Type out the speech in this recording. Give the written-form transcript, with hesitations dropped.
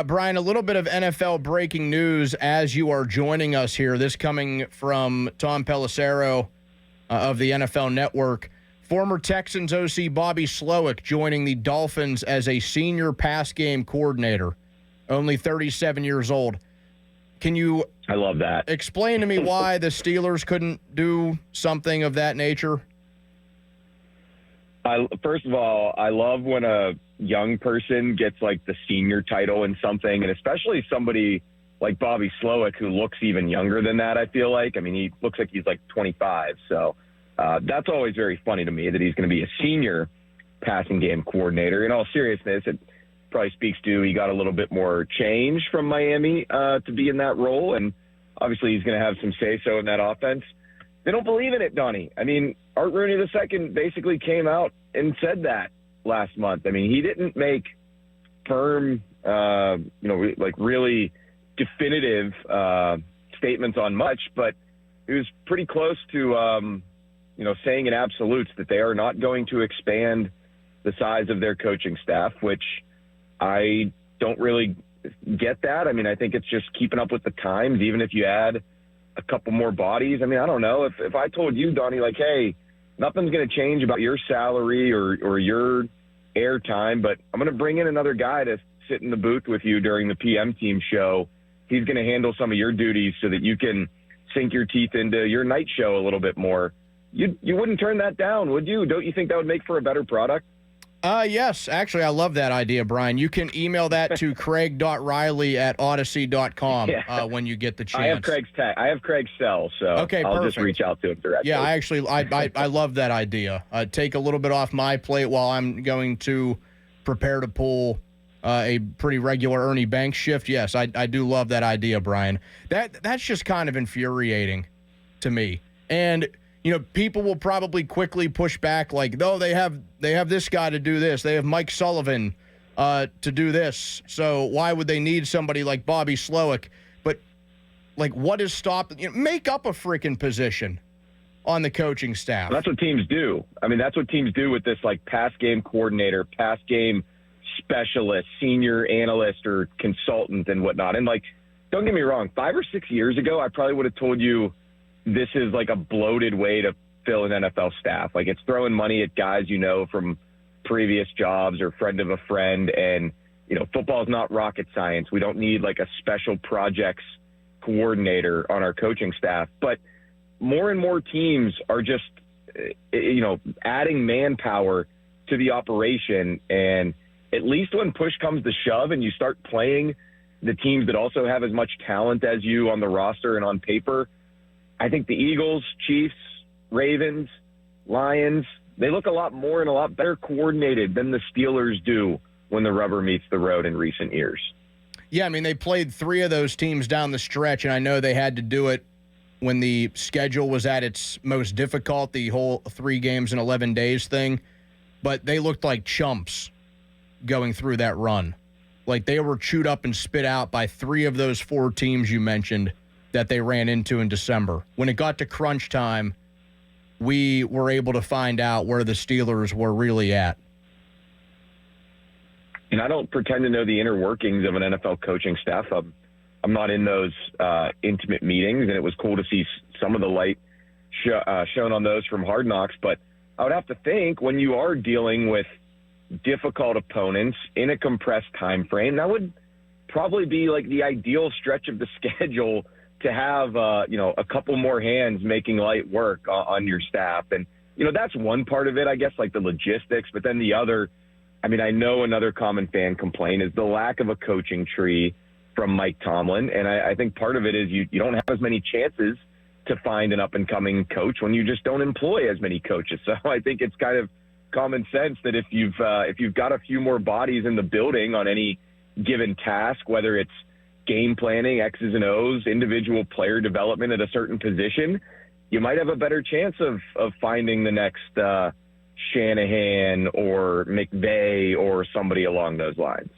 Brian, a little bit of NFL breaking news as you are joining us here. This coming from Tom Pelissero of the NFL Network. Former Texans OC Bobby Slowik joining the Dolphins as a senior pass game coordinator, only 37 years old. Can you I love that. Explain to me why the Steelers couldn't do something of that nature? First of all, I love when a young person gets like the senior title in something, and especially somebody like Bobby Slowik who looks even younger than that, I feel like. I mean, he looks like he's like 25. So that's always very funny to me that he's going to be a senior passing game coordinator. In all seriousness, it probably speaks to he got a little bit more change from Miami to be in that role, and obviously he's going to have some say-so in that offense. They don't believe in it, Donny. I mean, Art Rooney II basically came out and said that last month. I mean, he didn't make firm, really definitive statements on much, but he was pretty close to, saying in absolutes that they are not going to expand the size of their coaching staff, which I don't really get that. I mean, I think it's just keeping up with the times, even if you add a couple more bodies. I mean, I don't know. If I told you, Donnie, like, hey, nothing's going to change about your salary or your airtime, but I'm going to bring in another guy to sit in the booth with you during the PM team show. He's going to handle some of your duties so that you can sink your teeth into your night show a little bit more. You wouldn't turn that down, would you? Don't you think that would make for a better product? Yes. Actually, I love that idea, Brian. You can email that to craig.riley@odyssey.com when you get the chance. I have Craig's cell, so okay, I'll perfect. just reach out to him directly. Yeah, I love that idea. Take a little bit off my plate while I'm going to prepare to pull a pretty regular Ernie Banks shift. Yes, I do love that idea, Brian. That's just kind of infuriating to me. And people will probably quickly push back like, no, they have this guy to do this. They have Mike Sullivan to do this. So why would they need somebody like Bobby Slowik? But, like, what is stopping? Make up a freaking position on the coaching staff. That's what teams do. I mean, that's what teams do with this, like, pass game coordinator, pass game specialist, senior analyst or consultant and whatnot. And, like, don't get me wrong, 5 or 6 years ago, I probably would have told you this is like a bloated way to fill an NFL staff. Like, it's throwing money at guys from previous jobs or friend of a friend. And, football is not rocket science. We don't need like a special projects coordinator on our coaching staff. But more and more teams are just, adding manpower to the operation. And at least when push comes to shove and you start playing the teams that also have as much talent as you on the roster and on paper, I think the Eagles, Chiefs, Ravens, Lions, they look a lot more and a lot better coordinated than the Steelers do when the rubber meets the road in recent years. Yeah, I mean, they played 3 of those teams down the stretch, and I know they had to do it when the schedule was at its most difficult, the whole 3 games in 11 days thing. But they looked like chumps going through that run. Like, they were chewed up and spit out by 3 of those 4 teams you mentioned that they ran into in December. When it got to crunch time, we were able to find out where the Steelers were really at. And I don't pretend to know the inner workings of an NFL coaching staff. I'm not in those intimate meetings, and it was cool to see some of the light shown on those from Hard Knocks. But I would have to think when you are dealing with difficult opponents in a compressed time frame, that would probably be like the ideal stretch of the schedule to have, a couple more hands making light work on your staff. And, that's one part of it, I guess, like the logistics. But then the other, I mean, I know another common fan complaint is the lack of a coaching tree from Mike Tomlin. And I think part of it is you don't have as many chances to find an up-and-coming coach when you just don't employ as many coaches. So I think it's kind of common sense that if you've got a few more bodies in the building on any given task, whether it's game planning, X's and O's, individual player development at a certain position, you might have a better chance of finding the next Shanahan or McVay or somebody along those lines.